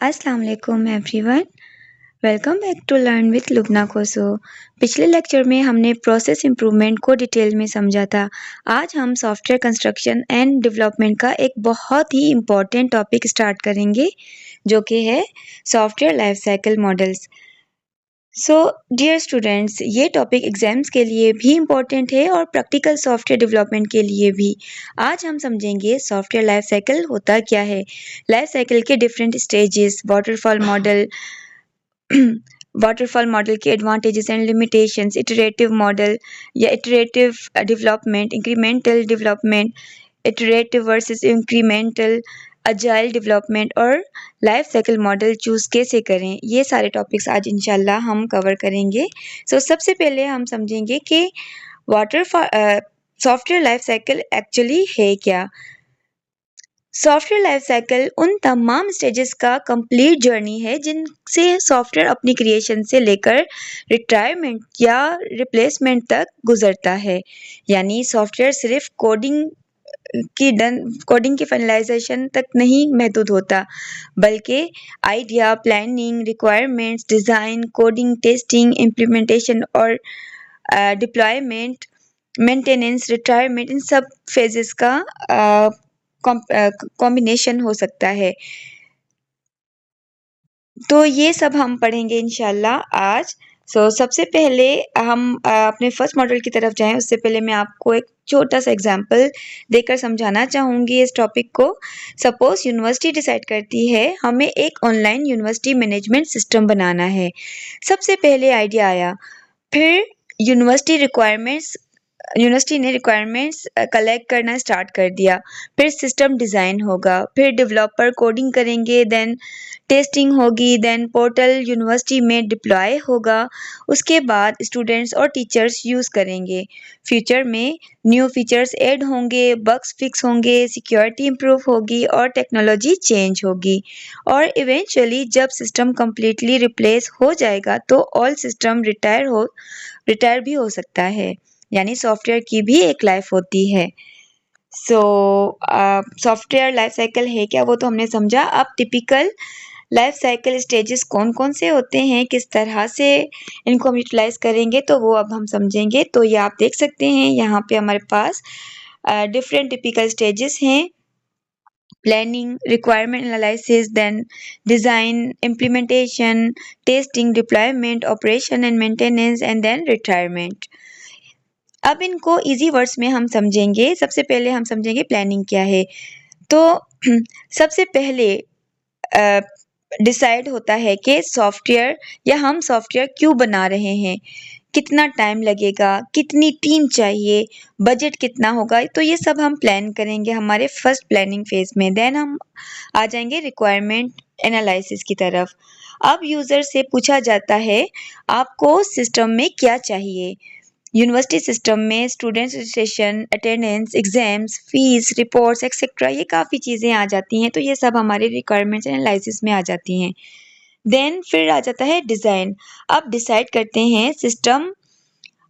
अस्सलाम वालेकुम everyone. Welcome back to learn with Lubna Koso. पिछले लेक्चर में हमने प्रोसेस इंप्रूवमेंट को डिटेल में समझा था। आज हम सॉफ्टवेयर कंस्ट्रक्शन एंड डेवलपमेंट का एक बहुत ही इम्पोर्टेंट टॉपिक स्टार्ट करेंगे जो कि है software life cycle models. So dear students, ये टॉपिक एग्जाम्स के लिए भी इम्पोर्टेंट है और प्रैक्टिकल सॉफ्टवेयर डेवलपमेंट के लिए भी। आज हम समझेंगे सॉफ्टवेयर लाइफ साइकिल होता क्या है, लाइफ साइकिल के डिफरेंट स्टेजेस, वाटरफॉल मॉडल के advantages and limitations, iterative model या iterative development, incremental development, iterative versus incremental, agile development और लाइफ साइकिल मॉडल चूज कैसे करें, ये सारे टॉपिक्स आज इंशाल्लाह हम कवर करेंगे। सबसे पहले हम समझेंगे कि सॉफ्टवेयर लाइफ साइकिल एक्चुअली है क्या। सॉफ्टवेयर लाइफ साइकिल उन तमाम स्टेजेस का कंप्लीट जर्नी है जिनसे सॉफ्टवेयर अपनी क्रिएशन से लेकर रिटायरमेंट या रिप्लेसमेंट तक गुजरता है। यानी सॉफ्टवेयर सिर्फ कोडिंग की फाइनलाइजेशन तक नहीं महदूद होता, बल्कि idea, planning, requirements, design, coding, testing, implementation और डिप्लॉयमेंट, मेंटेनेंस, रिटायरमेंट, इन सब फेजेस का कॉम्बिनेशन हो सकता है। तो ये सब हम पढ़ेंगे इंशाल्लाह आज। सबसे पहले हम अपने फर्स्ट मॉडल की तरफ जाएं, उससे पहले मैं आपको एक छोटा सा एग्जांपल देकर समझाना चाहूँगी इस टॉपिक को। सपोज यूनिवर्सिटी डिसाइड करती है हमें एक ऑनलाइन यूनिवर्सिटी मैनेजमेंट सिस्टम बनाना है। सबसे पहले आइडिया आया, फिर यूनिवर्सिटी ने रिक्वायरमेंट्स कलेक्ट करना स्टार्ट कर दिया, फिर सिस्टम डिज़ाइन होगा, फिर डेवलपर कोडिंग करेंगे, देन टेस्टिंग होगी, देन पोर्टल यूनिवर्सिटी में डिप्लॉय होगा, उसके बाद स्टूडेंट्स और टीचर्स यूज़ करेंगे। फ्यूचर में न्यू फीचर्स ऐड होंगे, बग्स फिक्स होंगे, सिक्योरिटी इम्प्रूव होगी और टेक्नोलॉजी चेंज होगी। और इवेंचुअली जब सिस्टम कम्प्लीटली रिप्लेस हो जाएगा तो ऑल सिस्टम रिटायर भी हो सकता है। यानी सॉफ्टवेयर की भी एक लाइफ होती है। सॉफ्टवेयर लाइफ साइकिल है क्या, वो तो हमने समझा। अब टिपिकल लाइफ साइकिल स्टेजेस कौन कौन से होते हैं, किस तरह से इनको हम यूटिलाइज करेंगे, तो वो अब हम समझेंगे। तो ये आप देख सकते हैं यहाँ पे हमारे पास डिफरेंट टिपिकल स्टेजेस हैं। Planning, requirement analysis, then design, implementation, testing, deployment, operation and maintenance and then retirement. अब इनको इजी वर्ड्स में हम समझेंगे। सबसे पहले हम समझेंगे प्लानिंग क्या है। तो सबसे पहले डिसाइड होता है कि सॉफ्टवेयर या हम सॉफ्टवेयर क्यों बना रहे हैं, कितना टाइम लगेगा, कितनी टीम चाहिए, बजट कितना होगा, तो ये सब हम प्लान करेंगे हमारे फर्स्ट प्लानिंग फेज में। देन हम आ जाएंगे रिक्वायरमेंट एनालिसिस की तरफ। अब यूज़र से पूछा जाता है आपको सिस्टम में क्या चाहिए। यूनिवर्सिटी सिस्टम में students registration, attendance, exams, fees, reports etcetera, ये काफ़ी चीज़ें आ जाती हैं। तो ये सब हमारे रिक्वायरमेंट्स एनालिसिस में आ जाती हैं। देन फिर आ जाता है डिज़ाइन। अब डिसाइड करते हैं सिस्टम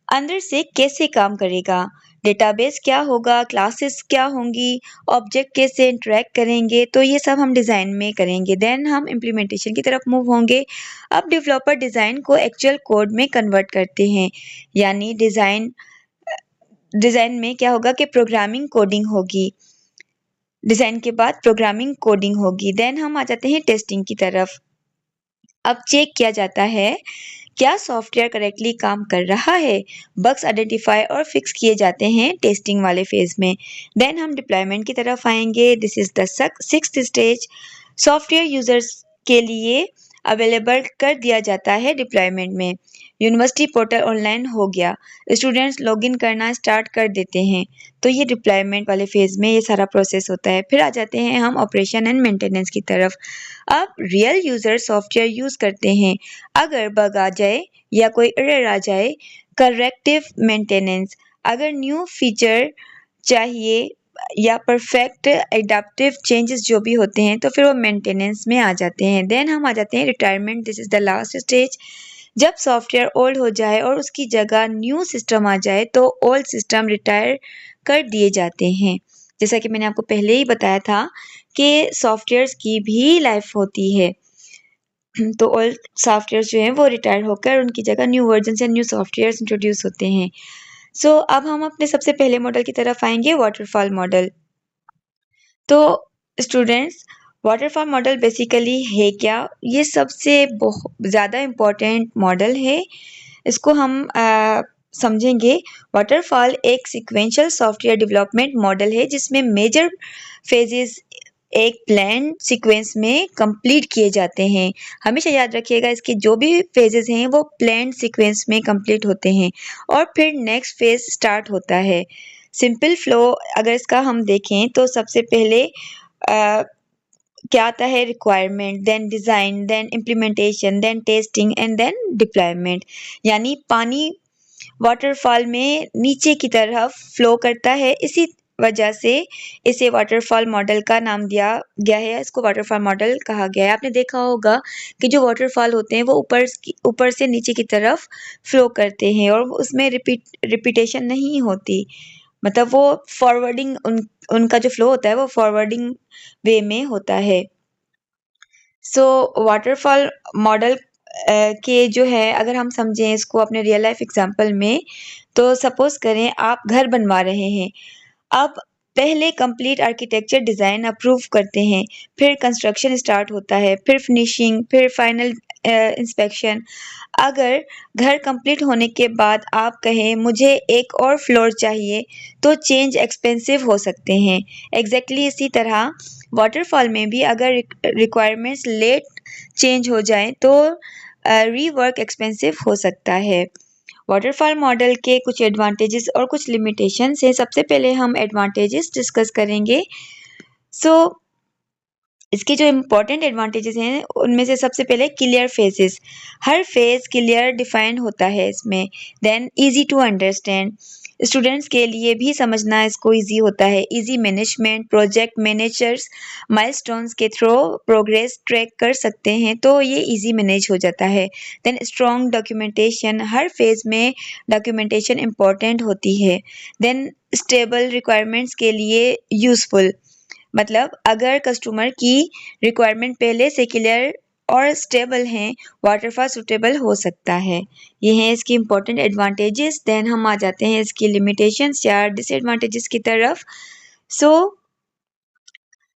अंदर से कैसे काम करेगा, डेटाबेस क्या होगा, क्लासेस क्या होंगी, ऑब्जेक्ट कैसे इंटरेक्ट करेंगे, तो ये सब हम डिज़ाइन में करेंगे। देन हम इम्प्लीमेंटेशन की तरफ मूव होंगे। अब डेवलपर डिज़ाइन को एक्चुअल कोड में कन्वर्ट करते हैं। यानी डिज़ाइन में क्या होगा कि प्रोग्रामिंग कोडिंग होगी, डिज़ाइन के बाद प्रोग्रामिंग कोडिंग होगी। देन हम आ जाते हैं टेस्टिंग की तरफ। अब चेक किया जाता है क्या सॉफ्टवेयर करेक्टली काम कर रहा है, बग्स आइडेंटिफाई और फिक्स किए जाते हैं टेस्टिंग वाले फेज में। देन हम डिप्लॉयमेंट की तरफ आएंगे। This is the sixth stage. Software users के लिए अवेलेबल कर दिया जाता है डिप्लॉयमेंट में। यूनिवर्सिटी पोर्टल ऑनलाइन हो गया, स्टूडेंट्स लॉगिन करना स्टार्ट कर देते हैं। तो ये डिप्लॉयमेंट वाले फेज में ये सारा प्रोसेस होता है। फिर आ जाते हैं हम ऑपरेशन एंड मेंटेनेंस की तरफ। अब रियल यूजर सॉफ्टवेयर यूज करते हैं। अगर बग आ जाए या कोई एरर आ जाए, करेक्टिव मेंटेनेंस, अगर न्यू फीचर चाहिए या परफेक्ट एडाप्टिव चेंजेस जो भी होते हैं, तो फिर वो मेंटेनेंस में आ जाते हैं। देन हम आ जाते हैं retirement. This is the last stage. जब सॉफ्टवेयर ओल्ड हो जाए और उसकी जगह न्यू सिस्टम आ जाए तो ओल्ड सिस्टम रिटायर कर दिए जाते हैं। जैसा कि मैंने आपको पहले ही बताया था कि सॉफ्टवेयर्स की भी लाइफ होती है। तो ओल्ड सॉफ्टवेयर जो हैं वो रिटायर होकर उनकी जगह न्यू वर्जन या न्यू सॉफ्टवेयर इंट्रोड्यूस होते हैं। सो अब हम अपने सबसे पहले मॉडल की तरफ आएंगे, वाटरफॉल मॉडल। तो स्टूडेंट्स, वाटरफॉल मॉडल बेसिकली है क्या? ये सबसे बहुत ज़्यादा इम्पोर्टेंट मॉडल है। इसको हम समझेंगे। वाटरफॉल एक सीक्वेंशियल सॉफ्टवेयर डेवलपमेंट मॉडल है जिसमें मेजर फेजेस एक प्लान सीक्वेंस में कंप्लीट किए जाते हैं। हमेशा याद रखिएगा, इसके जो भी फेजेस हैं वो प्लान सीक्वेंस में कंप्लीट होते हैं और फिर नेक्स्ट फेज स्टार्ट होता है। सिंपल फ्लो अगर इसका हम देखें तो सबसे पहले क्या आता है? Requirement, then design, then implementation, then testing and then deployment. यानी पानी वाटरफॉल में नीचे की तरफ फ्लो करता है, इसी वजह से इसे वाटरफॉल मॉडल का नाम दिया गया है। इसको वाटरफॉल मॉडल कहा गया है। आपने देखा होगा कि जो वाटरफॉल होते हैं वो ऊपर से नीचे की तरफ फ्लो करते हैं और उसमें रिपीटेशन नहीं होती। मतलब वो फॉरवर्डिंग उनका जो फ्लो होता है वो फॉरवर्डिंग वे में होता है। सो वाटरफॉल मॉडल के जो है, अगर हम समझें इसको अपने रियल लाइफ एग्जांपल में, तो सपोज करें आप घर बनवा रहे हैं। अब पहले कंप्लीट आर्किटेक्चर डिज़ाइन अप्रूव करते हैं, फिर कंस्ट्रक्शन स्टार्ट होता है, फिर फिनिशिंग, फिर फाइनल इंस्पेक्शन। अगर घर कंप्लीट होने के बाद आप कहें मुझे एक और फ्लोर चाहिए, तो चेंज एक्सपेंसिव हो सकते हैं। एग्जैक्टली इसी तरह वाटरफॉल में भी अगर रिक्वायरमेंट्स लेट चेंज हो जाए तो रीवर्क एक्सपेंसिव हो सकता है। वाटरफॉल मॉडल के कुछ एडवांटेजेस और कुछ लिमिटेशंस हैं। सबसे पहले हम एडवांटेजेस डिस्कस करेंगे। सो इसके जो इम्पोर्टेंट एडवांटेजेस हैं उनमें से सबसे पहले क्लियर फेजेस। हर फेज क्लियर डिफाइंड होता है इसमें। Then easy to understand, students के लिए भी समझना इसको इजी होता है। Easy management, project managers milestones के थ्रू प्रोग्रेस ट्रैक कर सकते हैं, तो ये इजी मैनेज हो जाता है। देन स्ट्रॉन्ग डॉक्यूमेंटेशन, हर फेज में डॉक्यूमेंटेशन इम्पॉर्टेंट होती है। देन स्टेबल रिक्वायरमेंट्स के लिए यूज़फुल, मतलब अगर कस्टमर की रिक्वायरमेंट पहले से क्लियर और स्टेबल हैं, वाटरफॉल सुटेबल हो सकता है। ये हैं इसकी इम्पोर्टेंट एडवांटेजेस। देन हम आ जाते हैं इसकी लिमिटेशंस या डिसएडवांटेजेस की तरफ। सो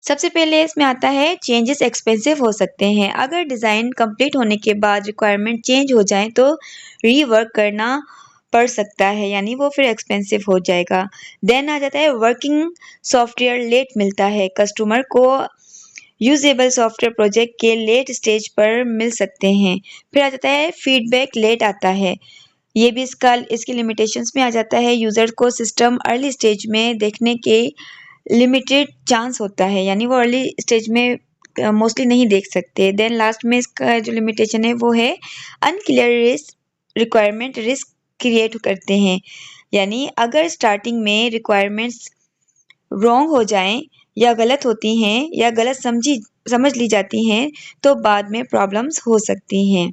सबसे पहले इसमें आता है चेंजेस एक्सपेंसिव हो सकते हैं। अगर डिज़ाइन कंप्लीट होने के बाद रिक्वायरमेंट चेंज हो जाए तो रीवर्क करना पड़ सकता है, यानी वो फिर एक्सपेंसिव हो जाएगा। देन आ जाता है वर्किंग सॉफ्टवेयर लेट मिलता है। कस्टमर को यूजेबल सॉफ्टवेयर प्रोजेक्ट के लेट स्टेज पर मिल सकते हैं। फिर आ जाता है फीडबैक लेट आता है। ये भी इसकी लिमिटेशंस में आ जाता है। यूज़र को सिस्टम अर्ली स्टेज में देखने के लिमिटेड चांस होता है, यानी वो अर्ली स्टेज में मोस्टली नहीं देख सकते। देन लास्ट में इसका जो लिमिटेशन है वो है अनक्लियर रिक्वायरमेंट रिस्क क्रिएट करते हैं। यानी अगर स्टार्टिंग में रिक्वायरमेंट्स रॉन्ग हो जाएं या गलत होती हैं या गलत समझ ली जाती हैं तो बाद में प्रॉब्लम्स हो सकती हैं।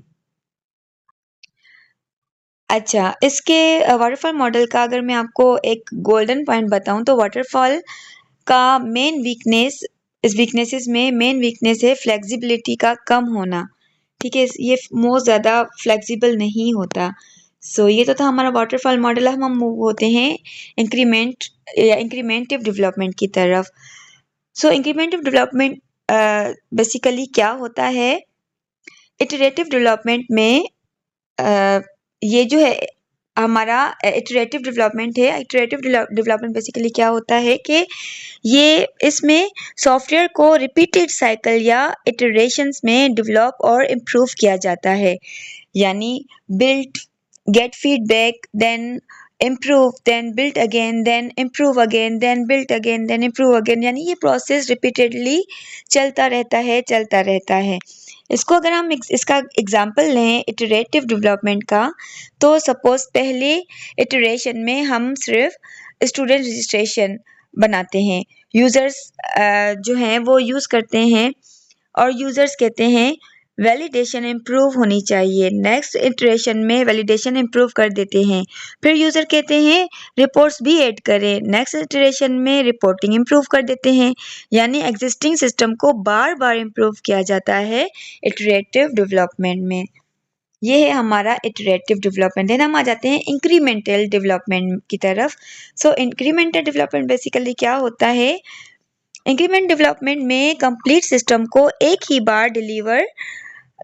अच्छा, इसके वाटरफॉल मॉडल का अगर मैं आपको एक गोल्डन पॉइंट बताऊं तो वाटरफॉल का मेन वीकनेस, इस वीकनेसेस में मेन वीकनेस है फ्लेक्सिबिलिटी का कम होना। ठीक है, ये मोस्ट ज़्यादा फ्लेक्सिबल नहीं होता। सो ये तो था हमारा वाटरफॉल मॉडल। हम मूव होते हैं इंक्रीमेंट या इंक्रीमेंटिव डेवलपमेंट की तरफ। सो इंक्रीमेंटिव डेवलपमेंट बेसिकली क्या होता है? इटरेटिव डेवलपमेंट में ये जो है हमारा इटरेटिव डेवलपमेंट है। इटरेटिव डेवलपमेंट बेसिकली क्या होता है कि ये इसमें सॉफ्टवेयर को रिपीटेड साइकिल या इटरेशंस में डेवलप और इम्प्रूव किया जाता है। यानी build, get feedback, then improve, then build again, then improve again, then build again, then improve again. यानी ये प्रोसेस रिपीटेडली चलता रहता है। इसको अगर हम इसका एग्जांपल लें इटरेटिव डेवलपमेंट का, तो सपोज पहले इटरेशन में हम सिर्फ स्टूडेंट रजिस्ट्रेशन बनाते हैं। यूज़र्स जो हैं वो यूज़ करते हैं और यूज़र्स कहते हैं वैलिडेशन इम्प्रूव होनी चाहिए। नेक्स्ट इटरेशन में वैलिडेशन इम्प्रूव कर देते हैं। फिर यूज़र कहते हैं रिपोर्ट्स भी ऐड करें। नेक्स्ट इटरेशन में रिपोर्टिंग इम्प्रूव कर देते हैं। यानी एग्जिस्टिंग सिस्टम को बार बार इम्प्रूव किया जाता है इटरेटिव डेवलपमेंट में। ये है हमारा इटरेटिव डेवलपमेंट। देन हम आ जाते हैं इंक्रीमेंटल डेवलपमेंट की तरफ। सो इंक्रीमेंटल डेवलपमेंट बेसिकली क्या होता है? इंक्रीमेंट डेवलपमेंट में कंप्लीट सिस्टम को एक ही बार डिलीवर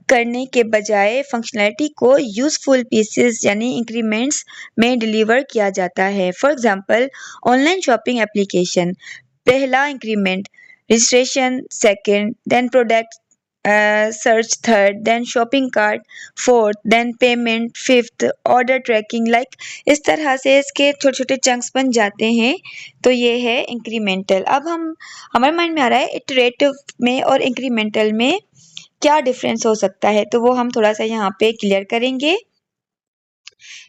करने के बजाय फंक्शनैलिटी को यूजफुल पीसेस यानी इंक्रीमेंट्स में डिलीवर किया जाता है। For example online shopping application, पहला increment registration, second, then product search, third, then shopping cart, fourth, then payment, fifth, order tracking. Like इस तरह से इसके छोटे छोटे चंक्स बन जाते हैं। तो ये है इंक्रीमेंटल। अब हमारे माइंड में आ रहा है इटरेटिव में और इंक्रीमेंटल में क्या डिफरेंस हो सकता है, तो वो हम थोड़ा सा यहाँ पे क्लियर करेंगे।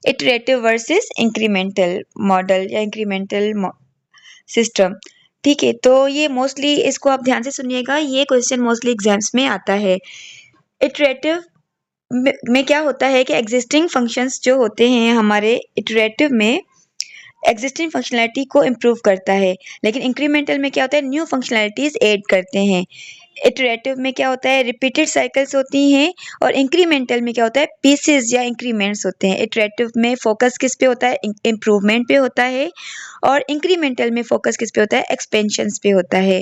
इटरेटिव वर्सेस इंक्रीमेंटल मॉडल या इंक्रीमेंटल सिस्टम। ठीक है, तो ये मोस्टली इसको आप ध्यान से सुनिएगा, ये क्वेश्चन मोस्टली एग्जाम्स में आता है। इटरेटिव में क्या होता है कि एग्जिस्टिंग फंक्शंस जो होते हैं हमारे इटरेटिव में एग्जिस्टिंग फंक्शनैलिटी को इम्प्रूव करता है, लेकिन इंक्रीमेंटल में क्या होता है न्यू फंक्शनैलिटीज ऐड करते हैं। इटरेटिव में क्या होता है रिपीटेड साइकिल्स होती हैं और इंक्रीमेंटल में क्या होता है पीसेस या इंक्रीमेंट्स होते हैं। इटरेटिव में फोकस किस पे होता है? इम्प्रूवमेंट पे होता है, और इंक्रीमेंटल में फोकस किस पे होता है? एक्सपेंशंस पे होता है।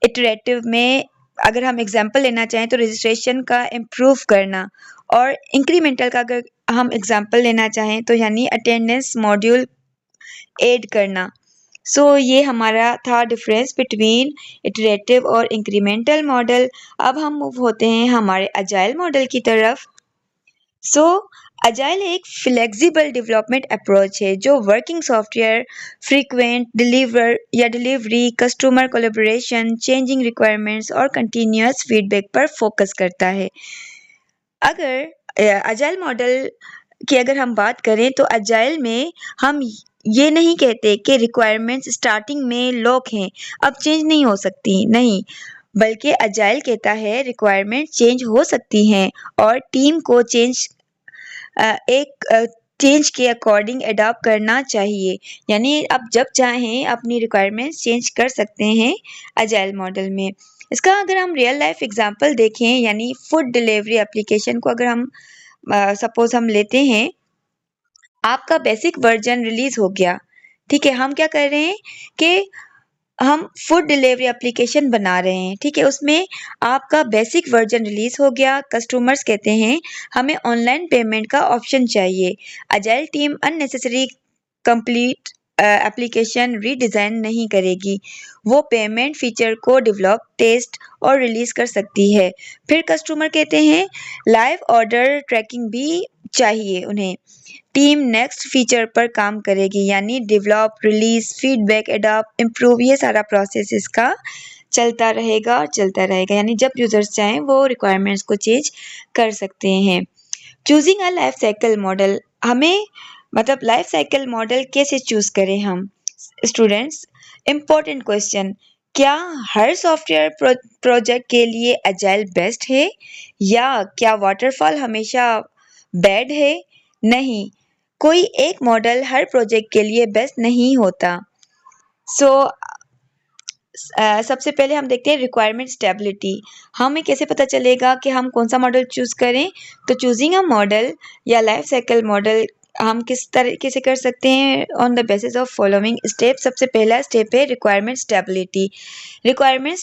इटरेटिव में अगर हम एग्जांपल लेना चाहें तो रजिस्ट्रेशन का इम्प्रूव करना, और इंक्रीमेंटल का अगर हम एग्जांपल लेना चाहें तो यानी अटेंडेंस मॉड्यूल ऐड करना। सो ये हमारा था डिफरेंस बिटवीन इटरेटिव और इंक्रीमेंटल मॉडल। अब हम मूव होते हैं हमारे अजाइल मॉडल की तरफ। सो अजाइल एक फ्लेक्सिबल डेवलपमेंट अप्रोच है जो वर्किंग सॉफ्टवेयर, फ्रीक्वेंट डिलीवर या delivery, customer collaboration, changing requirements और कंटिन्यूअस फीडबैक पर फोकस करता है। अगर अजाइल मॉडल की अगर हम बात करें तो अजाइल में हम ये नहीं कहते कि रिक्वायरमेंट्स स्टार्टिंग में लॉक हैं, अब चेंज नहीं हो सकती, नहीं, बल्कि अजाइल कहता है रिक्वायरमेंट चेंज हो सकती हैं और टीम को चेंज के अकॉर्डिंग अडॉप्ट करना चाहिए। यानी आप जब चाहें अपनी रिक्वायरमेंट्स चेंज कर सकते हैं अजाइल मॉडल में। इसका अगर हम रियल लाइफ एग्जांपल देखें, यानी फूड डिलीवरी एप्लीकेशन को अगर हम सपोज हम लेते हैं, आपका बेसिक वर्जन रिलीज हो गया, ठीक है, हम क्या कर रहे हैं कि हम फूड डिलीवरी एप्लीकेशन बना रहे हैं, ठीक है, उसमें आपका बेसिक वर्जन रिलीज हो गया, कस्टमर्स कहते हैं हमें ऑनलाइन पेमेंट का ऑप्शन चाहिए। Agile team unnecessary complete application redesign नहीं करेगी, वो पेमेंट फीचर को डेवलप, टेस्ट और रिलीज कर सकती है। फिर कस्टमर कहते हैं लाइव ऑर्डर ट्रैकिंग भी चाहिए उन्हें, टीम नेक्स्ट फीचर पर काम करेगी, यानी develop, release, feedback, adopt, improve, ये सारा प्रोसेस इसका चलता रहेगा। यानी जब यूजर्स चाहें वो रिक्वायरमेंट्स को चेंज कर सकते हैं। Choosing a life cycle model, हमें मतलब लाइफ साइकिल मॉडल कैसे चूज करें हम स्टूडेंट्स? इम्पोर्टेंट क्वेश्चन, क्या हर सॉफ्टवेयर प्रोजेक्ट के लिए अजाइल बेस्ट है, या क्या वाटरफॉल हमेशा बैड है? नहीं, कोई एक मॉडल हर प्रोजेक्ट के लिए बेस्ट नहीं होता। सो सबसे पहले हम देखते हैं रिक्वायरमेंट स्टेबिलिटी। हमें कैसे पता चलेगा कि हम कौन सा मॉडल चूज करें? तो चूजिंग अ मॉडल या लाइफ साइकिल मॉडल हम किस तरीके से कर सकते हैं? On the basis of following step. सबसे पहला स्टेप है रिक्वायरमेंट स्टेबिलिटी। रिक्वायरमेंट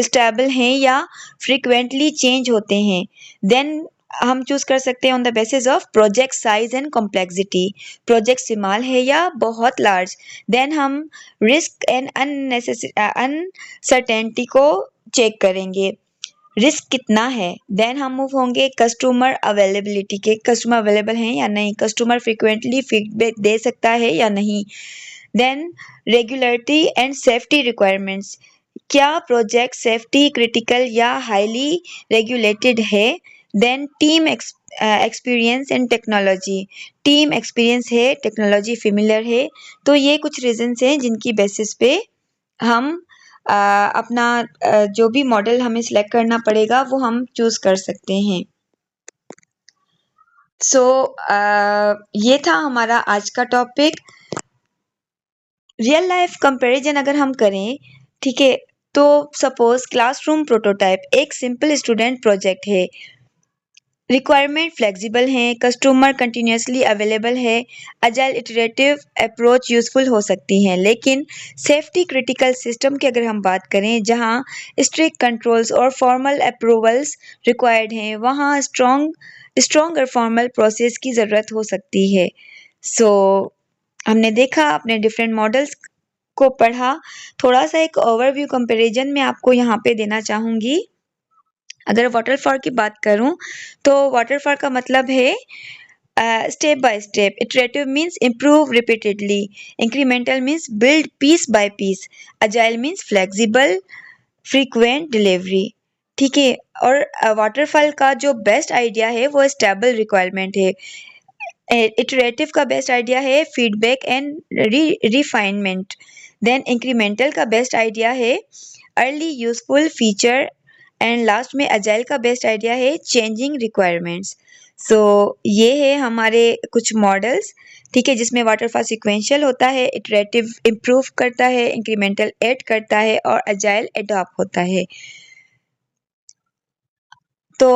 स्टेबल हैं या फ्रीक्वेंटली चेंज होते हैं। देन हम चूज कर सकते हैं on the basis of project size and complexity, project small है या बहुत लार्ज। देन हम रिस्क एंड अनसर्टेनिटी को चेक करेंगे, रिस्क कितना है। देन हम मूव होंगे कस्टमर अवेलेबिलिटी के, कस्टमर अवेलेबल हैं या नहीं, कस्टमर फ्रीक्वेंटली फीडबैक दे सकता है या नहीं। Then regularity and safety requirements, क्या प्रोजेक्ट सेफ्टी क्रिटिकल या हाईली रेगुलेटेड है। Then team experience and technology, team experience है, टेक्नोलॉजी फेमिलियर है। तो ये कुछ रीजंस हैं जिनकी बेसिस पे हम अपना जो भी मॉडल हमें सिलेक्ट करना पड़ेगा वो हम चूज कर सकते हैं। सो ये था हमारा आज का टॉपिक। रियल लाइफ कंपैरिजन अगर हम करें, ठीक है, तो सपोज क्लासरूम प्रोटोटाइप एक सिंपल स्टूडेंट प्रोजेक्ट है। रिक्वायरमेंट फ्लेक्सिबल हैं, कस्टमर कंटिन्यूसली अवेलेबल है, अजाइल इटरेटिव अप्रोच यूजफुल हो सकती हैं। लेकिन सेफ्टी क्रिटिकल सिस्टम की अगर हम बात करें, जहां स्ट्रिक्ट कंट्रोल्स और फॉर्मल अप्रूवल्स रिक्वायर्ड हैं, वहां स्ट्रॉन्गर फॉर्मल प्रोसेस की ज़रूरत हो सकती है। सो हमने देखा, अपने डिफरेंट मॉडल्स को पढ़ा, थोड़ा सा एक ओवरव्यू कंपैरिजन में आपको यहाँ पे देना चाहूँगी। अगर वाटरफॉल की बात करूं, तो वाटरफॉल का मतलब है step by step, iterative means improve repeatedly, incremental means build piece by piece, agile means flexible frequent delivery. ठीक है, और वाटरफॉल का जो बेस्ट आइडिया है वो स्टेबल रिक्वायरमेंट है। इटरेटिव का बेस्ट आइडिया है feedback and refinement. Then incremental का बेस्ट आइडिया है early useful feature, and last में अजाइल का बेस्ट आइडिया है चेंजिंग रिक्वायरमेंट्स। सो ये है हमारे कुछ मॉडल्स, ठीक है, जिसमें वाटरफॉल सीक्वेंशियल होता है, इटरेटिव इम्प्रूव करता है, इंक्रीमेंटल ऐड करता है और अजाइल एडॉप्ट होता है। तो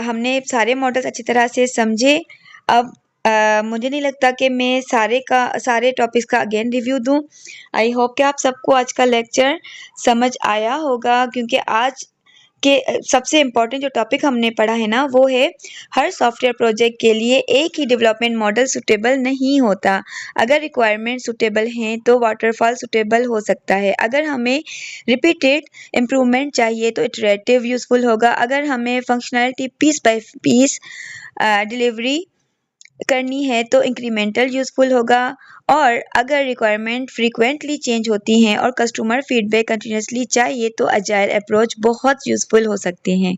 हमने सारे मॉडल्स अच्छी तरह से समझे। अब मुझे नहीं लगता कि मैं सारे टॉपिक्स का अगेन रिव्यू दूं। आई होप कि आप सबको आज का लेक्चर समझ आया होगा, क्योंकि आज के सबसे इम्पोर्टेंट जो टॉपिक हमने पढ़ा है ना, वो है हर सॉफ्टवेयर प्रोजेक्ट के लिए एक ही डेवलपमेंट मॉडल सुटेबल नहीं होता। अगर रिक्वायरमेंट सुटेबल हैं तो वाटरफॉल सुटेबल हो सकता है। अगर हमें रिपीटेड इम्प्रूवमेंट चाहिए तो इटरेटिव यूजफुल होगा। अगर हमें functionality piece by piece delivery करनी है तो इंक्रीमेंटल यूजफुल होगा। और अगर रिक्वायरमेंट फ्रीक्वेंटली चेंज होती हैं और कस्टमर फीडबैक कंटिन्यूसली चाहिए तो अजाइल अप्रोच बहुत यूजफुल हो सकते हैं।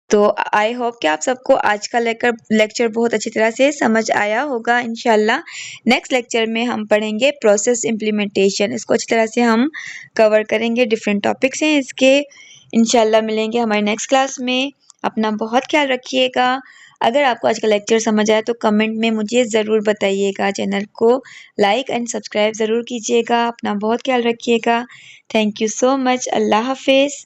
तो आई होप कि आप सबको आज का लेक्चर बहुत अच्छी तरह से समझ आया होगा। इंशाल्लाह नेक्स्ट लेक्चर में हम पढ़ेंगे प्रोसेस इम्प्लीमेंटेशन। इसको अच्छी तरह से हम कवर करेंगे, डिफरेंट टॉपिक्स हैं इसके। इंशाल्लाह मिलेंगे हमारे नेक्स्ट क्लास में। अपना बहुत ख्याल रखिएगा। अगर आपको आज का लेक्चर समझ आया तो कमेंट में मुझे ज़रूर बताइएगा। चैनल को लाइक एंड सब्सक्राइब ज़रूर कीजिएगा। अपना बहुत ख्याल रखिएगा। Thank you so much. अल्लाह हाफिज़।